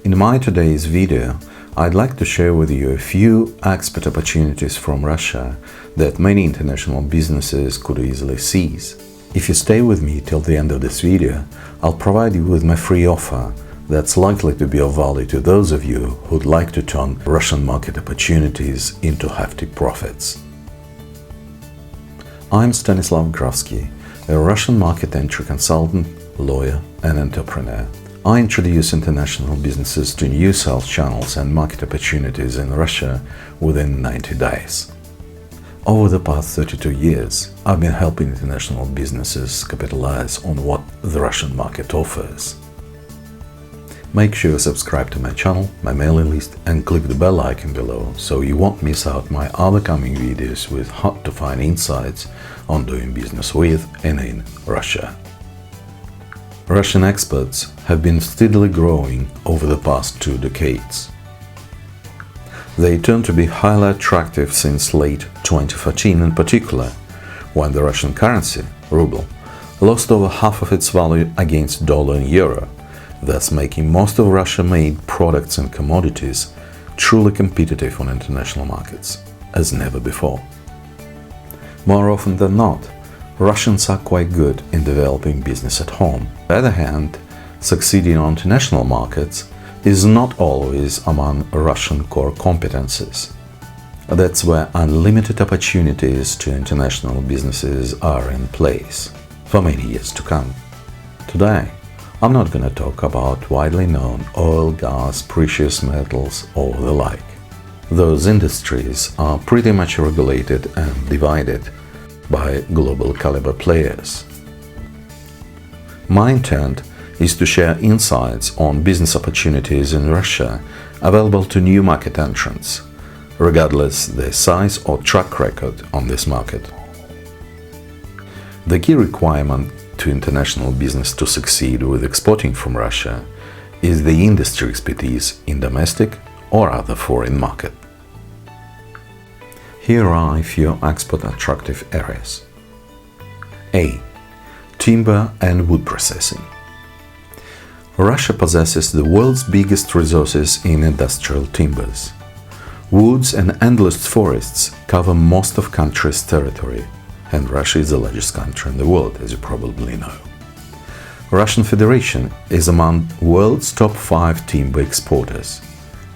In my today's video, I'd like to share with you a few export opportunities from Russia that many international businesses could easily seize. If you stay with me till the end of this video, I'll provide you with my free offer that's likely to be of value to those of you who'd like to turn Russian market opportunities into hefty profits. I'm Stanislav Grafski, a Russian market entry consultant, lawyer and entrepreneur. I introduce international businesses to new sales channels and market opportunities in Russia within 90 days. Over the past 32 years, I've been helping international businesses capitalize on what the Russian market offers. Make sure you subscribe to my channel, my mailing list, and click the bell icon below so you won't miss out my other coming videos with hard-to-find insights on doing business with and in Russia. Russian exports have been steadily growing over the past 2 decades. They turned to be highly attractive since late 2014 in particular, when the Russian currency, ruble, lost over half of its value against dollar and euro, thus making most of Russia-made products and commodities truly competitive on international markets, as never before. More often than not, Russians are quite good in developing business at home. On the other hand, succeeding on international markets is not always among Russian core competencies. That's where unlimited opportunities to international businesses are in place for many years to come. Today, I'm not going to talk about widely known oil, gas, precious metals or the like. Those industries are pretty much regulated and divided by global caliber players. My intent is to share insights on business opportunities in Russia available to new market entrants, regardless their size or track record on this market. The key requirement to international business to succeed with exporting from Russia is the industry expertise in domestic or other foreign market. Here are a few export attractive areas. A. Timber and wood processing. Russia possesses the world's biggest resources in industrial timbers. Woods and endless forests cover most of country's territory, and Russia is the largest country in the world, as you probably know. Russian Federation is among world's top 5 timber exporters,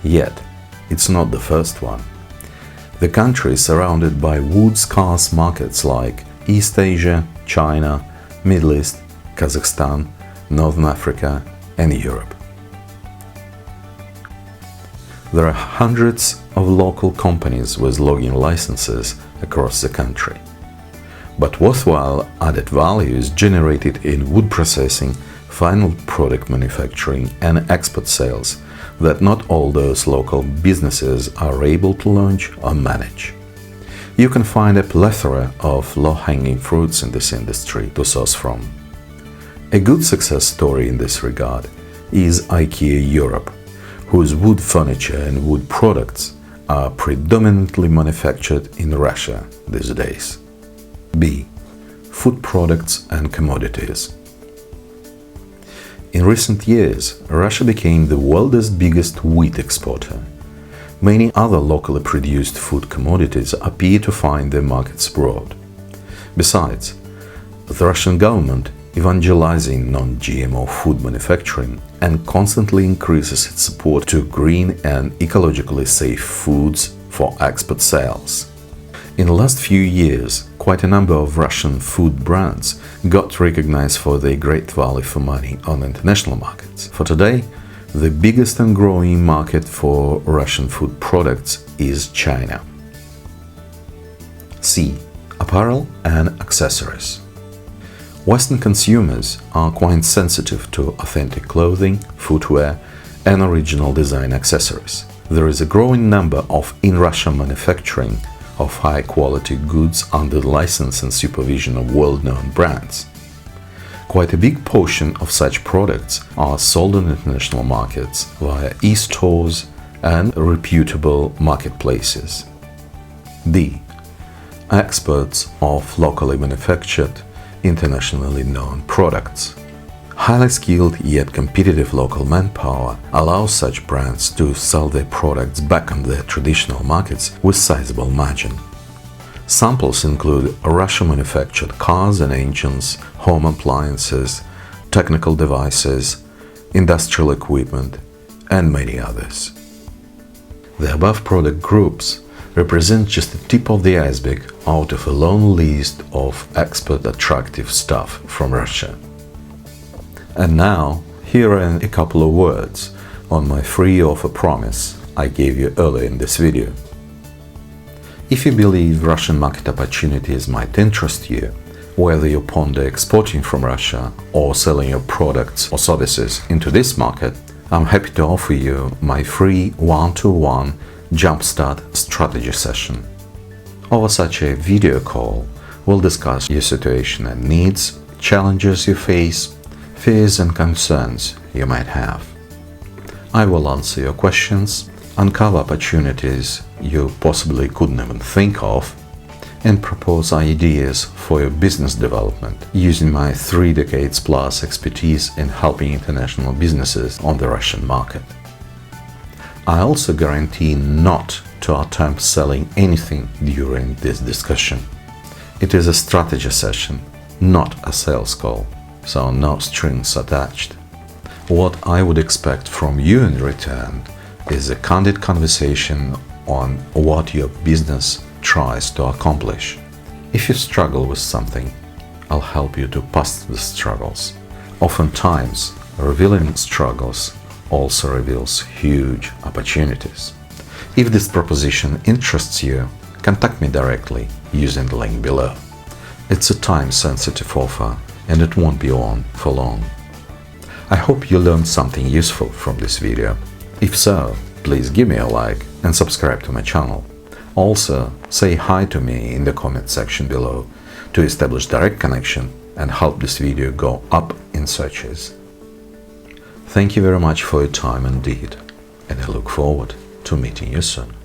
yet it's not the first one. The country is surrounded by wood-scarce markets like East Asia, China, Middle East, Kazakhstan, Northern Africa and Europe. There are hundreds of local companies with logging licenses across the country. But worthwhile added value is generated in wood processing, final product manufacturing and export sales that not all those local businesses are able to launch or manage. You can find a plethora of low-hanging fruits in this industry to source from. A good success story in this regard is IKEA Europe, whose wood furniture and wood products are predominantly manufactured in Russia these days. B. Food products and commodities. In recent years, Russia became the world's biggest wheat exporter. Many other locally produced food commodities appear to find their markets abroad. Besides, the Russian government evangelizing non-GMO food manufacturing and constantly increases its support to green and ecologically safe foods for export sales. In the last few years, quite a number of Russian food brands got recognized for their great value for money on international markets. For today, the biggest and growing market for Russian food products is China. C. Apparel and accessories. Western consumers are quite sensitive to authentic clothing, footwear and original design accessories. There is a growing number of in-Russia manufacturing of high-quality goods under the license and supervision of world-known brands. Quite a big portion of such products are sold in international markets via e-stores and reputable marketplaces. D. Exports of locally manufactured, internationally known products. Highly skilled yet competitive local manpower allows such brands to sell their products back on their traditional markets with sizable margin. Samples include Russian-manufactured cars and engines, home appliances, technical devices, industrial equipment, and many others. The above product groups represent just the tip of the iceberg out of a long list of expert attractive stuff from Russia. And now, here are a couple of words on my free offer promise I gave you earlier in this video. If you believe Russian market opportunities might interest you, whether you ponder exporting from Russia or selling your products or services into this market, I'm happy to offer you my free one-to-one Jumpstart strategy session. Over such a video call, we'll discuss your situation and needs, challenges you face, fears and concerns you might have. I will answer your questions, uncover opportunities you possibly couldn't even think of, and propose ideas for your business development using my 3 decades plus expertise in helping international businesses on the Russian market. I also guarantee not to attempt selling anything during this discussion. It is a strategy session, not a sales call, so no strings attached. What I would expect from you in return is a candid conversation on what your business tries to accomplish. If you struggle with something, I'll help you to pass the struggles. Oftentimes, revealing struggles also reveals huge opportunities. If this proposition interests you, contact me directly using the link below. It's a time-sensitive offer and it won't be on for long. I hope you learned something useful from this video. If so, please give me a like and subscribe to my channel. Also, say hi to me in the comment section below to establish direct connection and help this video go up in searches. Thank you very much for your time indeed, and I look forward to meeting you soon.